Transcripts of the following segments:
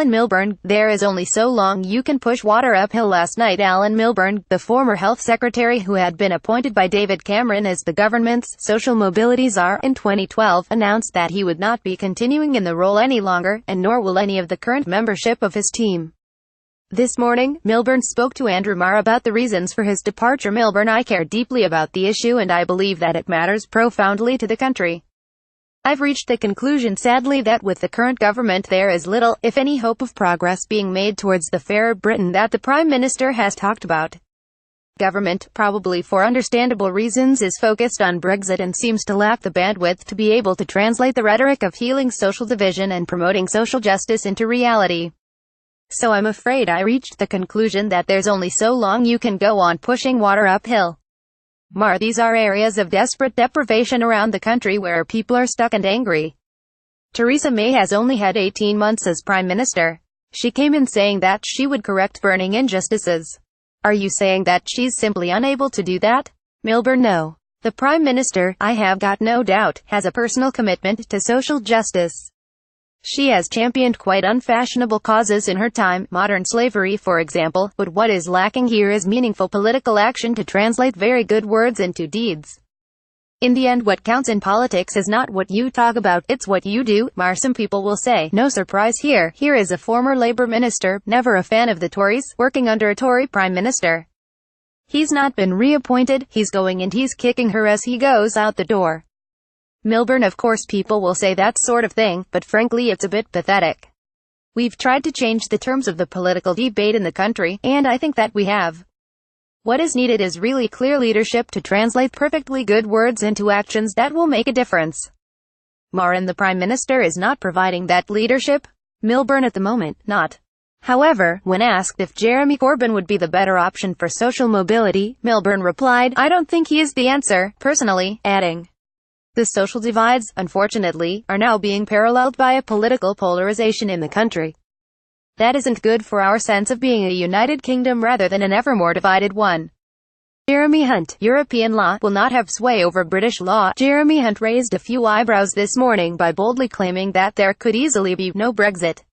Alan Milburn, there is only so long you can push water uphill. Last night Alan Milburn, the former health secretary who had been appointed by David Cameron as the government's social mobility czar in 2012, announced that he would not be continuing in the role any longer, and nor will any of the current membership of his team. This morning, Milburn spoke to Andrew Marr about the reasons for his departure. Milburn: I care deeply about the issue and I believe that it matters profoundly to the country. I've reached the conclusion, sadly, that with the current government there is little, if any, hope of progress being made towards the fairer Britain that the Prime Minister has talked about. Government, probably for understandable reasons, is focused on Brexit and seems to lack the bandwidth to be able to translate the rhetoric of healing social division and promoting social justice into reality. So I'm afraid I reached the conclusion that there's only so long you can go on pushing water uphill. Marr: These are areas of desperate deprivation around the country where people are stuck and angry. Theresa May has only had 18 months as Prime Minister. She came in saying that she would correct burning injustices. Are you saying that she's simply unable to do that? Milburn: No. The Prime Minister, I have got no doubt, has a personal commitment to social justice. She has championed quite unfashionable causes in her time, modern slavery for example, but what is lacking here is meaningful political action to translate very good words into deeds. In the end, what counts in politics is not what you talk about, it's what you do. Marr: Some people will say, no surprise here, here is a former Labour minister, never a fan of the Tories, working under a Tory Prime Minister. He's not been reappointed, he's going and he's kicking her as he goes out the door. Milburn: Of course people will say that sort of thing, but frankly it's a bit pathetic. We've tried to change the terms of the political debate in the country, and I think that we have. What is needed is really clear leadership to translate perfectly good words into actions that will make a difference. Marr: And the Prime Minister is not providing that leadership? Milburn: At the moment, not. However, when asked if Jeremy Corbyn would be the better option for social mobility, Milburn replied, I don't think he is the answer, personally, adding, the social divides, unfortunately, are now being paralleled by a political polarization in the country. That isn't good for our sense of being a united kingdom rather than an ever more divided one. Jeremy Hunt: European law will not have sway over British law. Jeremy Hunt raised a few eyebrows this morning by boldly claiming that there could easily be no Brexit.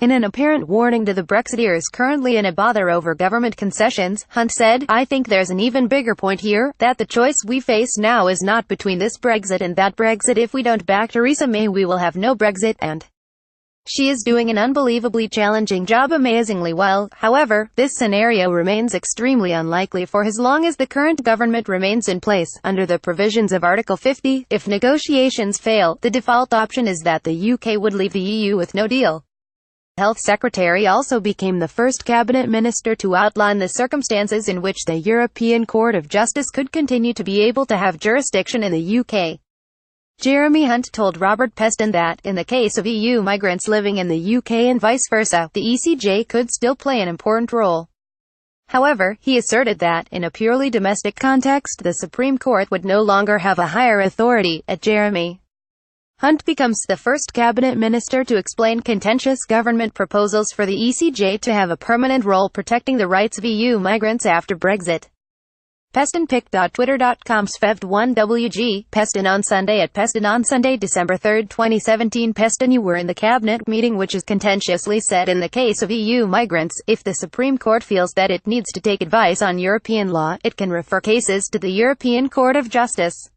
In an apparent warning to the Brexiteers currently in a bother over government concessions, Hunt said, I think there's an even bigger point here, that the choice we face now is not between this Brexit and that Brexit. If we don't back Theresa May we will have no Brexit, and she is doing an unbelievably challenging job, amazingly well. However, this scenario remains extremely unlikely for as long as the current government remains in place. Under the provisions of Article 50, if negotiations fail, the default option is that the UK would leave the EU with no deal. Health Secretary also became the first cabinet minister to outline the circumstances in which the European Court of Justice could continue to be able to have jurisdiction in the UK. Jeremy Hunt told Robert Peston that, in the case of EU migrants living in the UK and vice versa, the ECJ could still play an important role. However, he asserted that, in a purely domestic context, the Supreme Court would no longer have a higher authority. At Jeremy Hunt becomes the first cabinet minister to explain contentious government proposals for the ECJ to have a permanent role protecting the rights of EU migrants after Brexit. PestonPic.Twitter.com's Fev1WG, Peston on Sunday. At Peston on Sunday, December 3, 2017. Peston: You were in the cabinet meeting which is contentiously said in the case of EU migrants, if the Supreme Court feels that it needs to take advice on European law, it can refer cases to the European Court of Justice.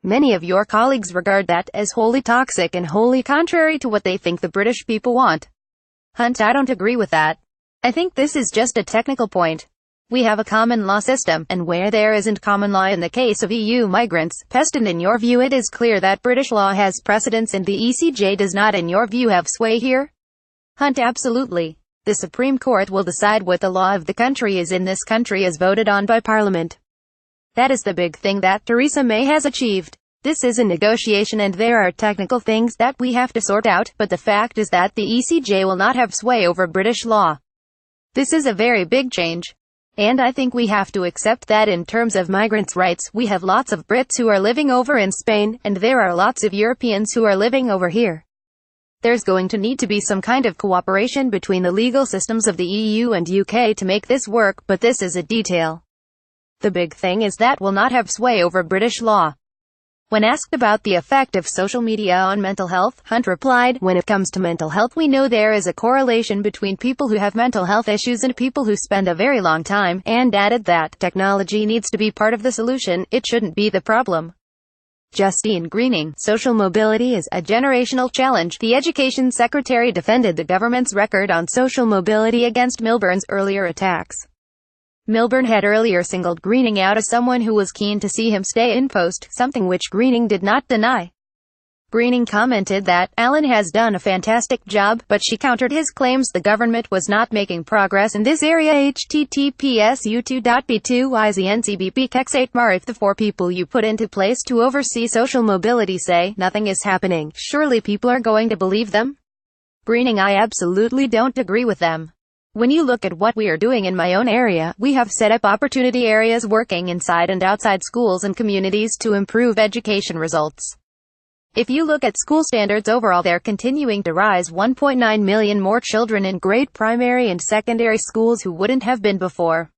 Many of your colleagues regard that as wholly toxic and wholly contrary to what they think the British people want. Hunt: I don't agree with that. I think this is just a technical point. We have a common law system, and where there isn't common law in the case of EU migrants, Peston, in your view it is clear that British law has precedence and the ECJ does not in your view have sway here? Hunt: Absolutely. The Supreme Court will decide what the law of the country is in this country as voted on by Parliament. That is the big thing that Theresa May has achieved. This is a negotiation and there are technical things that we have to sort out, but the fact is that the ECJ will not have sway over British law. This is a very big change. And I think we have to accept that in terms of migrants' rights, we have lots of Brits who are living over in Spain, and there are lots of Europeans who are living over here. There's going to need to be some kind of cooperation between the legal systems of the EU and UK to make this work, but this is a detail. The big thing is that will not have sway over British law. When asked about the effect of social media on mental health, Hunt replied, "When it comes to mental health, we know there is a correlation between people who have mental health issues and people who spend a very long time," and added that technology needs to be part of the solution, it shouldn't be the problem. Justine Greening, social mobility is a generational challenge. The Education Secretary defended the government's record on social mobility against Milburn's earlier attacks. Milburn had earlier singled Greening out as someone who was keen to see him stay in post, something which Greening did not deny. Greening commented that Allen has done a fantastic job, but she countered his claims the government was not making progress in this area. https u2.b2izncbp if the 4 people you put into place to oversee social mobility say nothing is happening, surely people are going to believe them? Greening: I absolutely don't agree with them. When you look at what we are doing in my own area, we have set up opportunity areas working inside and outside schools and communities to improve education results. If you look at school standards overall, they're continuing to rise. 1.9 million more children in grade primary and secondary schools who wouldn't have been before.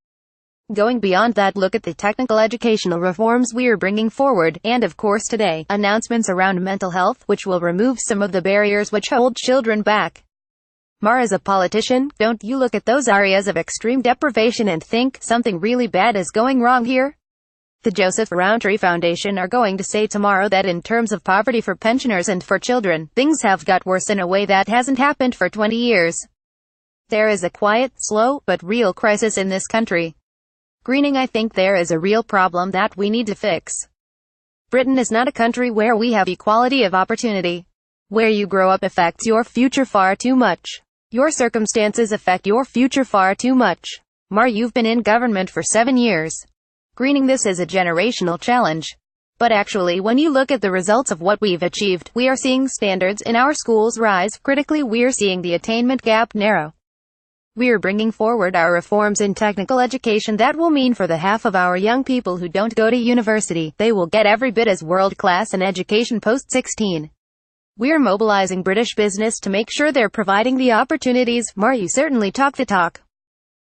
Going beyond that, look at the technical educational reforms we are bringing forward, and of course today, announcements around mental health, which will remove some of the barriers which hold children back. Mar, as a politician, don't you look at those areas of extreme deprivation and think, something really bad is going wrong here? The Joseph Rowntree Foundation are going to say tomorrow that in terms of poverty for pensioners and for children, things have got worse in a way that hasn't happened for 20 years. There is a quiet, slow, but real crisis in this country. Greening: I think there is a real problem that we need to fix. Britain is not a country where we have equality of opportunity. Where you grow up affects your future far too much. Your circumstances affect your future far too much. Mar, you've been in government for 7 years. Greening: this is a generational challenge. But actually, when you look at the results of what we've achieved, we are seeing standards in our schools rise. Critically, we're seeing the attainment gap narrow. We're bringing forward our reforms in technical education that will mean for the half of our young people who don't go to university, they will get every bit as world-class an education post-16. We're mobilizing British business to make sure they're providing the opportunities. Mar, you certainly talk the talk.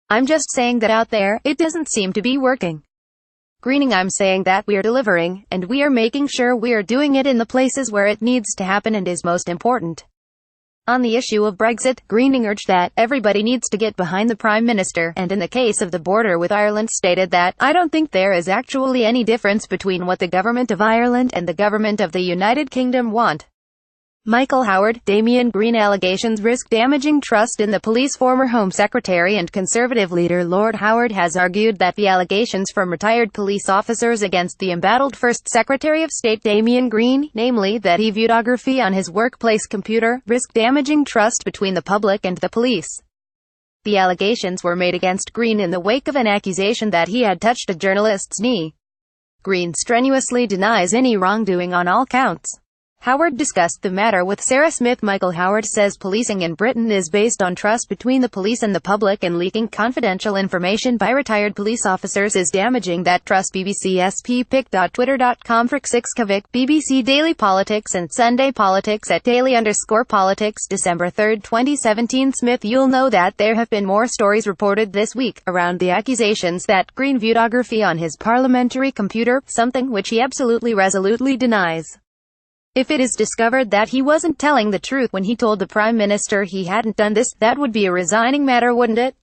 I'm just saying that out there, it doesn't seem to be working. Greening: I'm saying that we're delivering, and we are making sure we're doing it in the places where it needs to happen and is most important. On the issue of Brexit, Greening urged that everybody needs to get behind the Prime Minister, and in the case of the border with Ireland stated that, "I don't think there is actually any difference between what the government of Ireland and the government of the United Kingdom want." Michael Howard, Damien Green allegations risk damaging trust in the police. Former Home Secretary and Conservative leader Lord Howard has argued that the allegations from retired police officers against the embattled First Secretary of State Damien Green, namely that he viewed pornography on his workplace computer, risk damaging trust between the public and the police. The allegations were made against Green in the wake of an accusation that he had touched a journalist's knee. Green strenuously denies any wrongdoing on all counts. Howard discussed the matter with Sarah Smith. Michael Howard says policing in Britain is based on trust between the police and the public, and leaking confidential information by retired police officers is damaging that trust. bbc.sppic.twitter.com /6kavik BBC Daily Politics and Sunday Politics at daily_politics December 3, 2017. Smith: You'll know that there have been more stories reported this week around the accusations that Green viewed pornography on his parliamentary computer, something which he absolutely resolutely denies. If it is discovered that he wasn't telling the truth when he told the Prime Minister he hadn't done this, that would be a resigning matter, wouldn't it?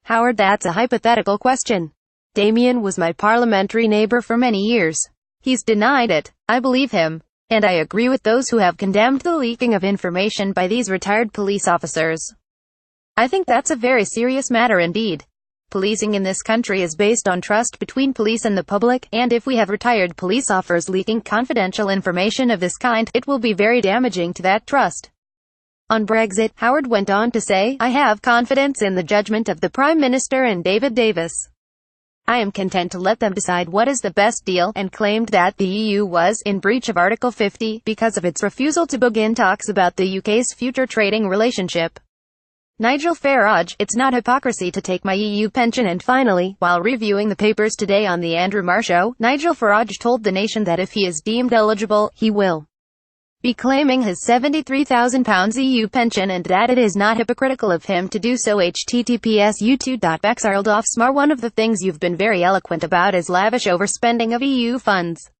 Howard: That's a hypothetical question. Damien was my parliamentary neighbor for many years. He's denied it. I believe him. And I agree with those who have condemned the leaking of information by these retired police officers. I think that's a very serious matter indeed. Policing in this country is based on trust between police and the public, and if we have retired police officers leaking confidential information of this kind, it will be very damaging to that trust. On Brexit, Howard went on to say, "I have confidence in the judgment of the Prime Minister and David Davis. I am content to let them decide what is the best deal," and claimed that the EU was in breach of Article 50 because of its refusal to begin talks about the UK's future trading relationship. Nigel Farage: It's not hypocrisy to take my EU pension. And finally, while reviewing the papers today on the Andrew Marr Show, Nigel Farage told the nation that if he is deemed eligible, he will be claiming his £73,000 EU pension, and that it is not hypocritical of him to do so. https u2.bexarldofsmar One of the things you've been very eloquent about is lavish overspending of EU funds.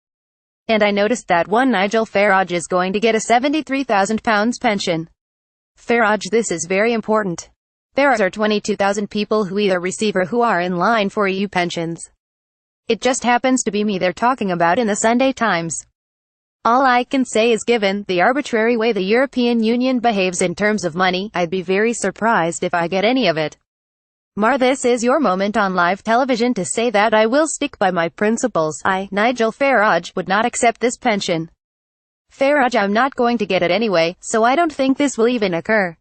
And I noticed that one Nigel Farage is going to get a £73,000 pension. Farage, this is very important. There are 22,000 people who either receive or who are in line for EU pensions. It just happens to be me they're talking about in the Sunday Times. All I can say is, given the arbitrary way the European Union behaves in terms of money, I'd be very surprised if I get any of it. Mar, this is your moment on live television to say that I will stick by my principles. I, Nigel Farage, would not accept this pension. Farage, I'm not going to get it anyway, so I don't think this will even occur.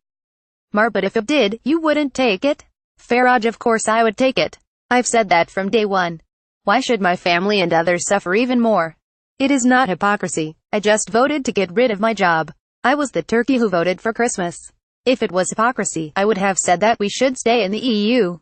Mar, but if it did, you wouldn't take it? Farage, of course I would take it. I've said that from day one. Why should my family and others suffer even more? It is not hypocrisy. I just voted to get rid of my job. I was the turkey who voted for Christmas. If it was hypocrisy, I would have said that we should stay in the EU.